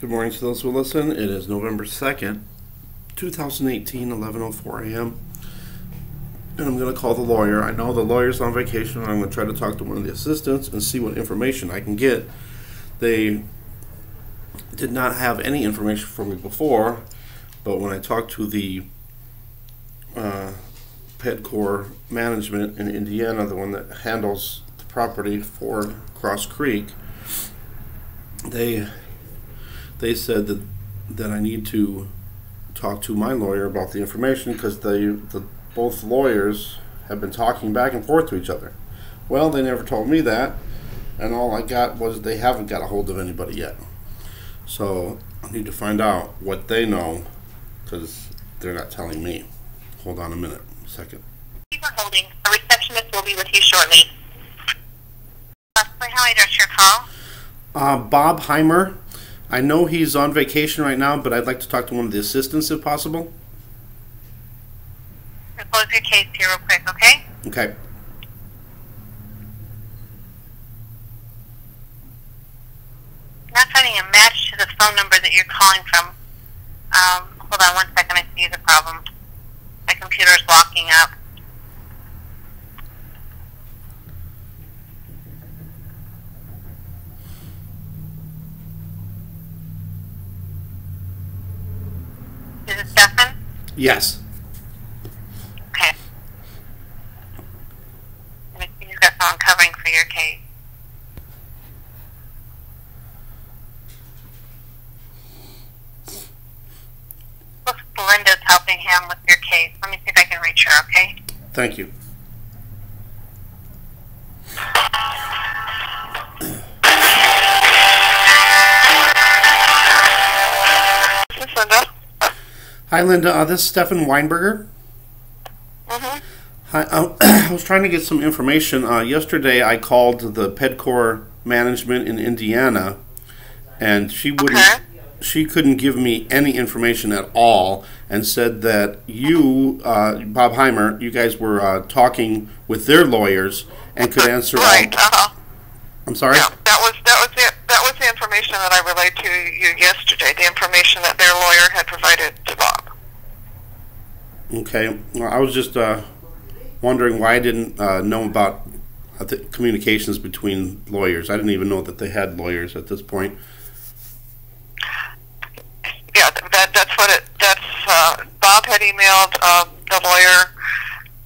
Good morning to those who listen. It is November 2nd, 2018, 11:04 a.m. And I'm going to call the lawyer. I know the lawyer's on vacation, and I'm going to try to talk to one of the assistants and see what information I can get. They did not have any information for me before, but when I talked to the PEDCOR management in Indiana, the one that handles the property for Cross Creek, they said that I need to talk to my lawyer about the information because both lawyers have been talking back and forth to each other. Well, they never told me that, and all I got was they haven't got a hold of anybody yet. So I need to find out what they know because they're not telling me. Hold on a second. Thank you for holding. A receptionist will be with you shortly. Leslie, how I address your call? Bob Heimer. I know he's on vacation right now, but I'd like to talk to one of the assistants if possible. I'll close your case here real quick, okay? Okay. Not finding a match to the phone number that you're calling from. Hold on one second. I see the problem. My computer's locking up. Is it Stefan? Yes. Okay. Let me see who's got someone covering for your case. Looks Belinda's helping him with your case. Let me see if I can reach her, okay? Thank you. This is Linda. Hi, Linda. This is Stefan Weinberger. Mm-hmm. Hi. I was trying to get some information. Yesterday, I called the PEDCOR management in Indiana, and she wouldn't. Okay. She couldn't give me any information at all, and said that you, Bob Heimer, you guys were talking with their lawyers and could answer. Right. I'm sorry. Yeah, that was the information that I relayed to you yesterday. The information that their lawyer had provided to Bob. Okay. Well, I was just wondering why I didn't know about the communications between lawyers. I didn't even know that they had lawyers at this point. Yeah, that's what it. That's Bob had emailed the lawyer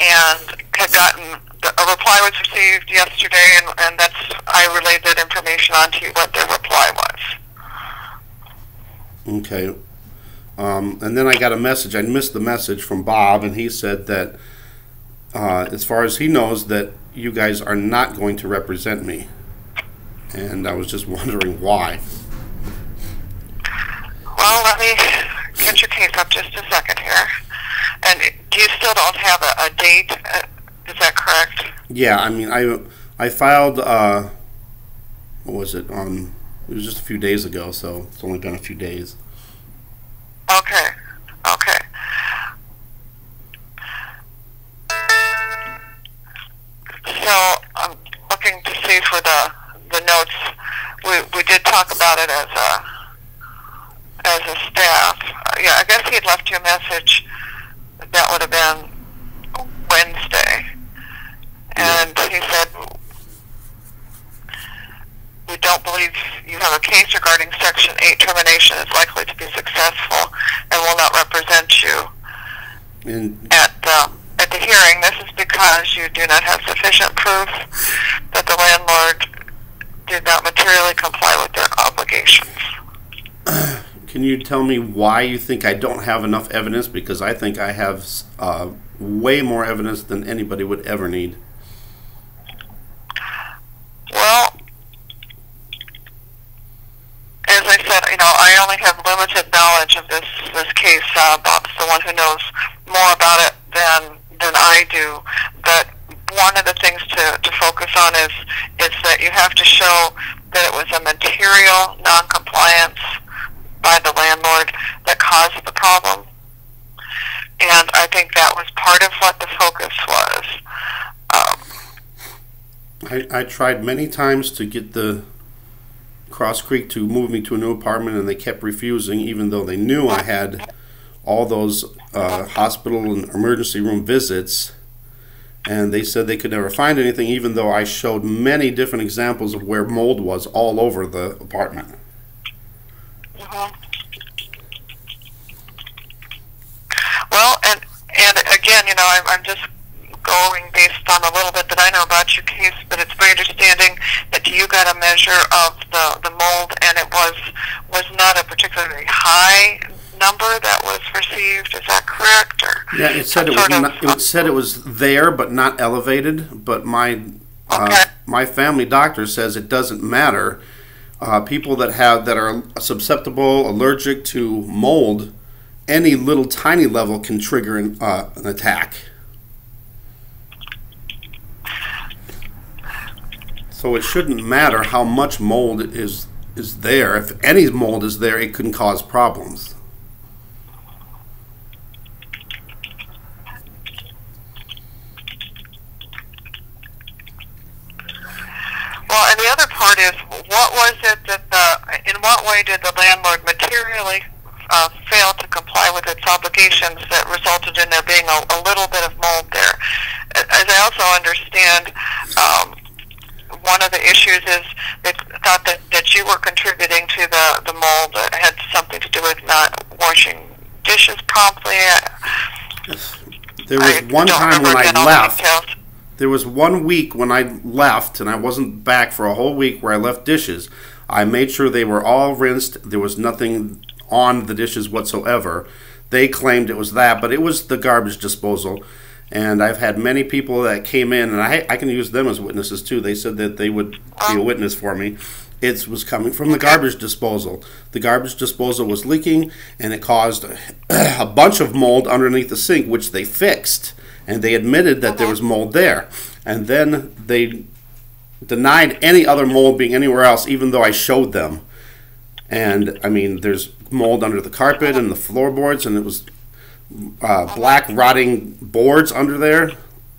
and had gotten a reply was received yesterday, and that's I relayed that information on to you what their reply was. Okay. And then I got a message. I missed the message from Bob, and he said that as far as he knows, that you guys are not going to represent me. And I was just wondering why. Well, let me get your case up just a second here. And do you still don't have a date? Is that correct? Yeah, I mean, I filed, what was it? It was just a few days ago, so it's only been a few days. Okay. Okay. So I'm looking to see for the notes. We did talk about it as a staff. Yeah, I guess he had left you a message. That would have been Wednesday. And he said, we don't believe you have a case regarding Section 8 termination is likely to be successful and will not represent you at the hearing. This is because you do not have sufficient proof that the landlord did not materially comply with their obligations. Can you tell me why you think I don't have enough evidence? Because I think I have way more evidence than anybody would ever need. Well, as I said, I only have limited knowledge of this case. Bob's the one who knows more about it than I do. But one of the things to focus on is that you have to show that it was a material noncompliance by the landlord that caused the problem. And I think that was part of what the focus was. I tried many times to get Cross Creek to move me to a new apartment, and they kept refusing, even though they knew I had all those hospital and emergency room visits. And they said they could never find anything, even though I showed many different examples of where mold was all over the apartment. Well, and again, you know, I'm just going based on a little bit that I know about your case, but it's my understanding that you got a measure of the mold, and it was not a particularly high number that was received. Is that correct? Or yeah, it said it was there, but not elevated. But my my family doctor says it doesn't matter. People that are susceptible, allergic to mold, any little tiny level can trigger an attack. So it shouldn't matter how much mold is there. If any mold is there, it can cause problems. Well, and the other part is, what was it that in what way did the landlord materially fail to comply with its obligations that resulted in there being a little bit of mold there? As I also understand, one of the issues is they thought that you were contributing to the mold that had something to do with not washing dishes promptly. There was one time when I left. There was 1 week when I left, and I wasn't back for a whole week, where I left dishes. I made sure they were all rinsed. There was nothing on the dishes whatsoever. They claimed it was that, but it was the garbage disposal. And I've had many people that came in, and I can use them as witnesses too. They said that they would be a witness for me. It was coming from the garbage disposal. The garbage disposal was leaking, and it caused a bunch of mold underneath the sink, which they fixed. And they admitted that there was mold there. And then they denied any other mold being anywhere else, even though I showed them. And, I mean, there's mold under the carpet and the floorboards, and it was black rotting boards under there,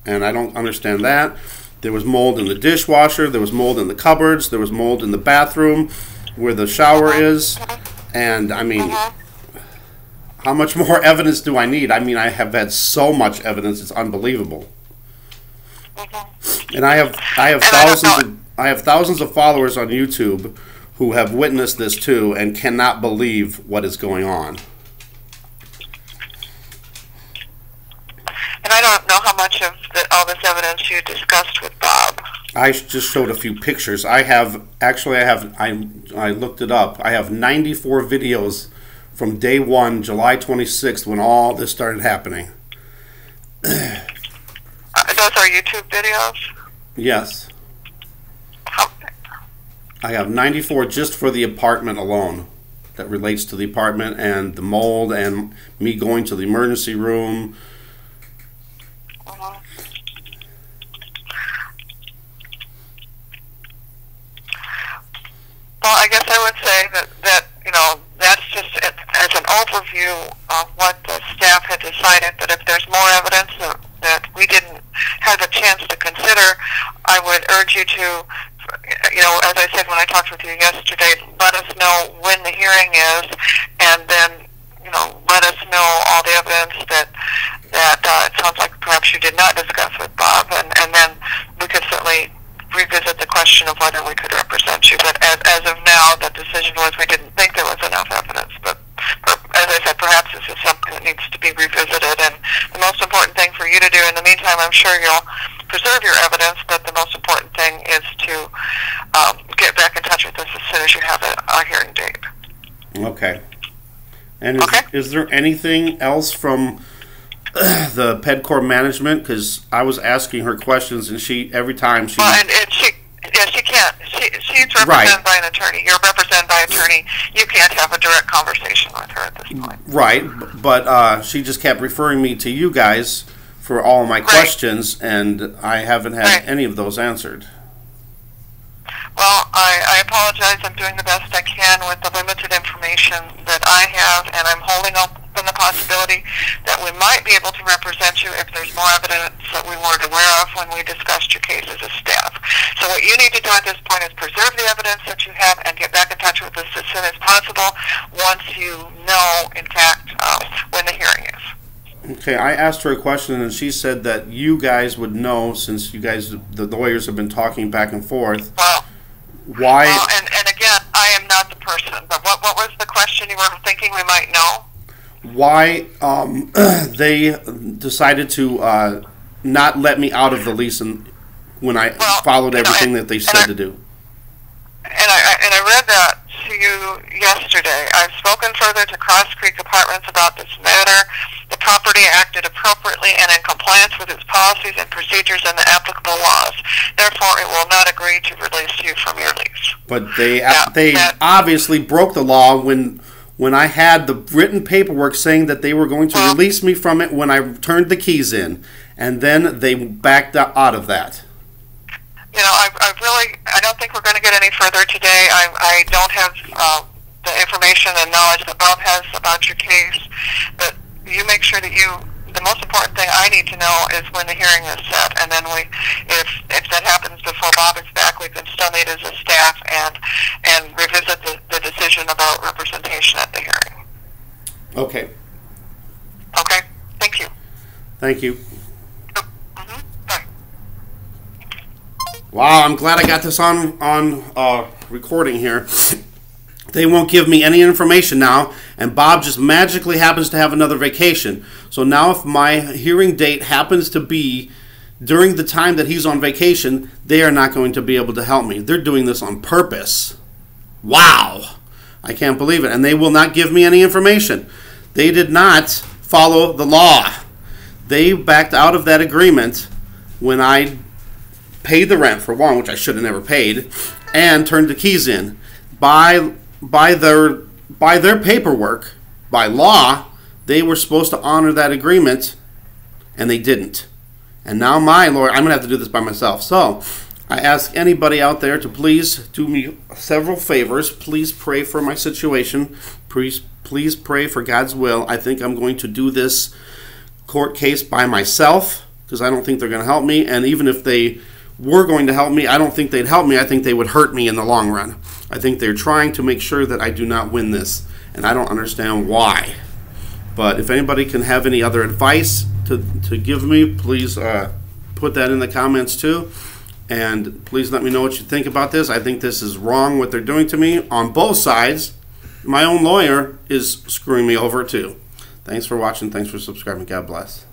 and I don't understand that. There was mold in the dishwasher. There was mold in the cupboards. There was mold in the bathroom where the shower is. And, I mean, how much more evidence do I need? I mean, I have had so much evidence; it's unbelievable. And I have thousands of followers on YouTube who have witnessed this too and cannot believe what is going on. And I don't know how much of all this evidence you discussed with Bob. I just showed a few pictures. I looked it up. I have 94 videos from day one, July 26th, when all this started happening. Those are YouTube videos? Yes. I have 94 just for the apartment alone that relates to the apartment and the mold and me going to the emergency room. Well, I guess I would say that you know, that's just as an overview of what the staff had decided, that if there's more evidence that we didn't have a chance to consider, I would urge you to, you know, as I said when I talked with you yesterday, let us know when the hearing is, and then, you know, let us know all the evidence that it sounds like perhaps you did not discuss with Bob, and then we could certainly revisit the question of whether we could represent you. But as of now, the decision was we didn't think there was enough evidence. But as I said, perhaps this is something that needs to be revisited. And the most important thing for you to do in the meantime, I'm sure you'll preserve your evidence, but the most important thing is to get back in touch with us as soon as you have a hearing date. Okay. And is there anything else from the PEDCOR management? Because I was asking her questions, and every time she... Well, and she can't. She's represented by an attorney. You're represented by an attorney. You can't have a direct conversation with her at this point. Right, but she just kept referring me to you guys for all of my questions, and I haven't had any of those answered. Well, I apologize. I'm doing the best I can with the limited information that I have, and I'm holding open the possibility that we might be able to represent you if there's more evidence that we weren't aware of when we discussed your case as a staff. So what you need to do at this point is preserve the evidence that you have and get back in touch with us as soon as possible once you know, in fact, when the hearing is. Okay, I asked her a question, and she said that you guys would know, since you guys, the lawyers, have been talking back and forth. Well, why? Well, and again, I am not the person. But what was the question you were thinking we might know? Why they decided to not let me out of the lease, and when I followed everything that they said to do. And I read that to you yesterday. I've spoken further to Cross Creek Apartments about this matter. The property acted appropriately and in compliance with its policies and procedures and the applicable laws. Therefore, it will not agree to release you from your lease. But they obviously broke the law when I had the written paperwork saying that they were going to release me from it when I turned the keys in, and then they backed out of that. You know, I don't think we're going to get any further today. I don't have the information and knowledge that Bob has about your case, but you make sure that the most important thing I need to know is when the hearing is set, and then if that happens before Bob is back, we can still meet as a staff and revisit the decision about representation at the hearing. Okay. Okay. Thank you. Thank you. Bye. Wow, I'm glad I got this on recording here. They won't give me any information now, and Bob just magically happens to have another vacation. So now if my hearing date happens to be during the time that he's on vacation, they are not going to be able to help me. They're doing this on purpose. Wow. I can't believe it. And they will not give me any information. They did not follow the law. They backed out of that agreement when I paid the rent, for one, which I should have never paid, and turned the keys in. By their paperwork, by law, they were supposed to honor that agreement, and they didn't. And now my lawyer, I'm going to have to do this by myself. So I ask anybody out there to please do me several favors. Please pray for my situation. Please pray for God's will. I think I'm going to do this court case by myself because I don't think they're going to help me. And even if they were going to help me, I don't think they'd help me. I think they would hurt me in the long run. I think they're trying to make sure that I do not win this, and I don't understand why. But if anybody can have any other advice to give me, please put that in the comments too. And please let me know what you think about this. I think this is wrong what they're doing to me on both sides. My own lawyer is screwing me over too. Thanks for watching. Thanks for subscribing. God bless.